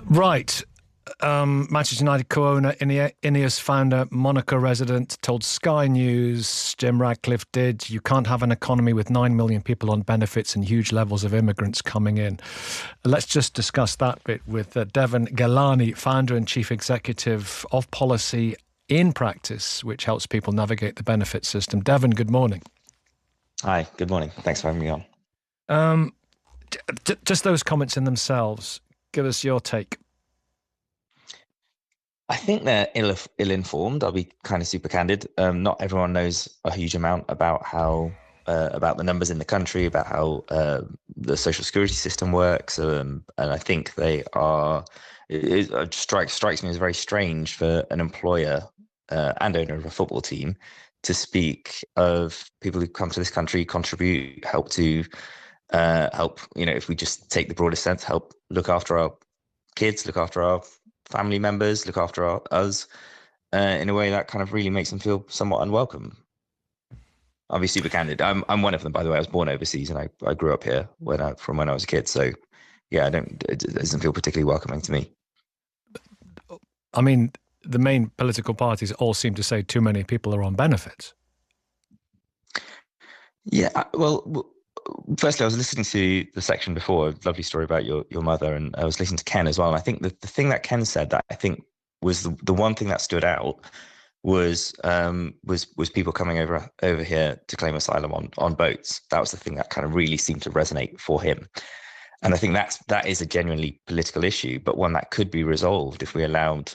Right. Manchester United co-owner, Ineos founder, Monaco resident, told Sky News, Jim Ratcliffe did, you can't have an economy with 9 million people on benefits and huge levels of immigrants coming in. Let's just discuss that bit with Deven Ghelani, founder and chief executive of Policy in Practice, which helps people navigate the benefit system. Deven, good morning. Hi, good morning. Thanks for having me on. Um, just those comments in themselves, give us your take. I think they're ill-informed. I'll be kind of super candid. Not everyone knows a huge amount about how about the numbers in the country, about how the social security system works, and I think they are. It strikes me as very strange for an employer and owner of a football team to speak of people who come to this country, contribute, help to help. If we just take the broadest sense, help look after our kids, look after our family members, look after us in a way that kind of really makes them feel somewhat unwelcome. I'll be super candid. I'm one of them, by the way. I was born overseas and I grew up here from when I was a kid. So yeah, it doesn't feel particularly welcoming to me. I mean, the main political parties all seem to say too many people are on benefits. Yeah, well, firstly, I was listening to the section before, a lovely story about your mother, and I was listening to Ken as well. And I think the thing that Ken said that I think was the one thing that stood out was people coming over here to claim asylum on boats. That was the thing that kind of really seemed to resonate for him. And I think that is a genuinely political issue, but one that could be resolved if we allowed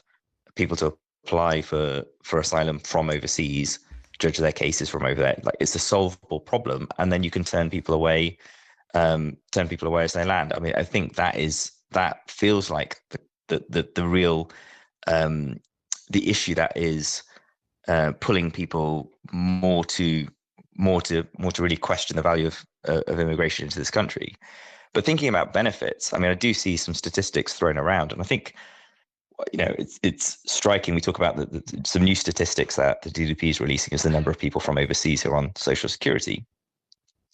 people to apply for asylum from overseas, judge their cases from over there. Like, it's a solvable problem, and then you can turn people away as they land. I mean, I think that feels like the real the issue that is pulling people more to really question the value of immigration into this country. But thinking about benefits, I mean, I do see some statistics thrown around, and I think it's striking. We talk about some new statistics that the DWP is releasing as the number of people from overseas who are on social security,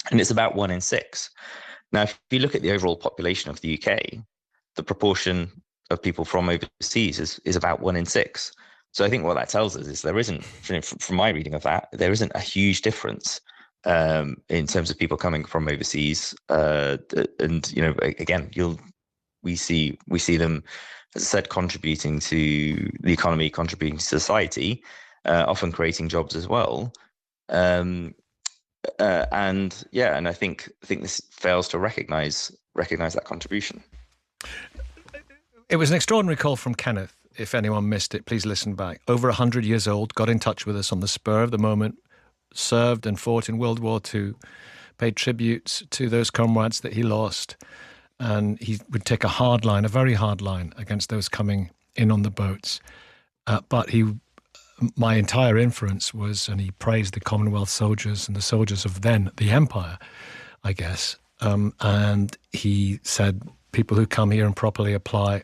and it's about 1 in 6. Now, if you look at the overall population of the UK, the proportion of people from overseas is about 1 in 6. So I think what that tells us is there isn't, from my reading of that, there isn't a huge difference in terms of people coming from overseas. And again, we see them, as I said, contributing to the economy, contributing to society, often creating jobs as well. And I think this fails to recognize that contribution. It was an extraordinary call from Kenneth. If anyone missed it, please listen back. Over 100 years old, got in touch with us on the spur of the moment, served and fought in World War II, paid tribute to those comrades that he lost. And he would take a very hard line against those coming in on the boats. But my entire inference was, and he praised the Commonwealth soldiers and the soldiers of then the Empire, I guess. And he said, people who come here and properly apply,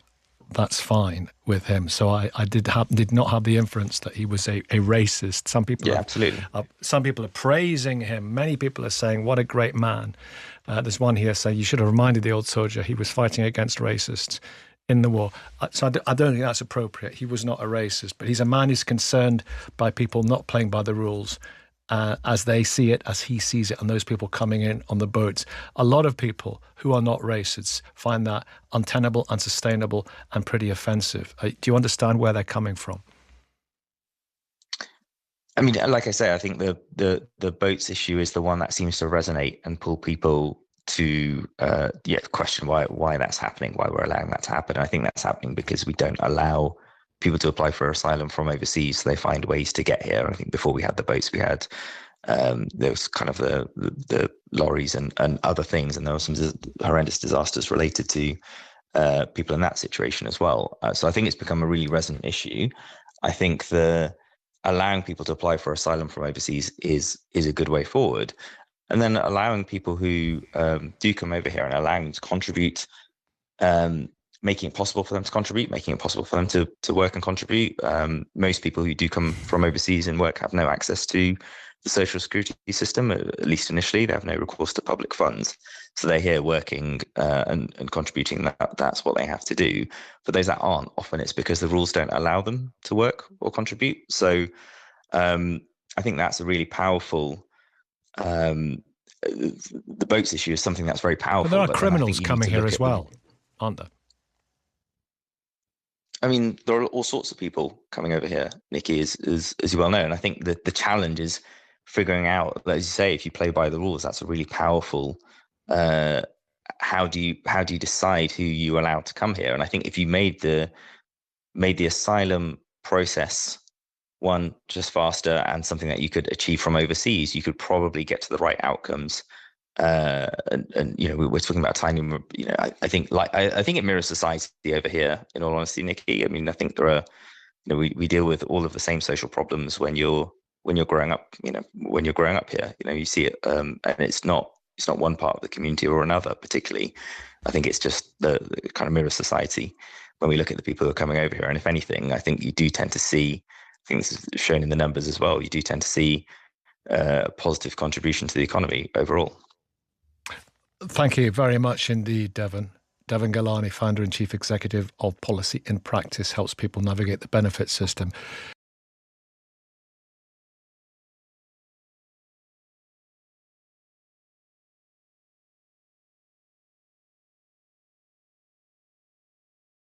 that's fine with him. So I did not have the inference that he was a racist. Absolutely. Some people are praising him. Many people are saying, what a great man. There's one here saying, you should have reminded the old soldier he was fighting against racists in the war. So I don't think that's appropriate. He was not a racist, but he's a man who's concerned by people not playing by the rules as they see it, as he sees it, and those people coming in on the boats. A lot of people who are not racists find that untenable, unsustainable, and pretty offensive. Do you understand where they're coming from? I mean, like I say, I think the boats issue is the one that seems to resonate and pull people to question why that's happening, why we're allowing that to happen. And I think that's happening because we don't allow people to apply for asylum from overseas. So they find ways to get here. I think before we had the boats, we had there was kind of the lorries and other things, and there were some horrendous disasters related to people in that situation as well. So I think it's become a really resonant issue. I think allowing people to apply for asylum from overseas is a good way forward. And then allowing people who do come over here and allowing them to contribute, making it possible for them to contribute, making it possible for them to work and contribute. Most people who do come from overseas and work have no access to the social security system, at least initially. They have no recourse to public funds. So they're here working and contributing. That's what they have to do. For those that aren't, often it's because the rules don't allow them to work or contribute. So I think that's a really powerful. The boats issue is something that's very powerful. But there are criminals coming here as well, aren't there? I mean, there are all sorts of people coming over here, Nikki, as you well know. And I think that the challenge is figuring out, as you say, if you play by the rules, that's a really powerful. How do you decide who you allow to come here? And I think if you made the asylum process one just faster and something that you could achieve from overseas, you could probably get to the right outcomes. And we're talking about tiny. I think it mirrors society over here. In all honesty, Nikki, I mean, I think there are. We deal with all of the same social problems when you're growing up. When you're growing up here, you see it, and it's not one part of the community or another particularly. I think it's just the kind of mirror society when we look at the people who are coming over here. And if anything, I think you do tend to see. I think this is shown in the numbers as well. You do tend to see a positive contribution to the economy overall. Thank you very much indeed, Deven. Deven Ghelani, founder and chief executive of Policy in Practice, helps people navigate the benefit system.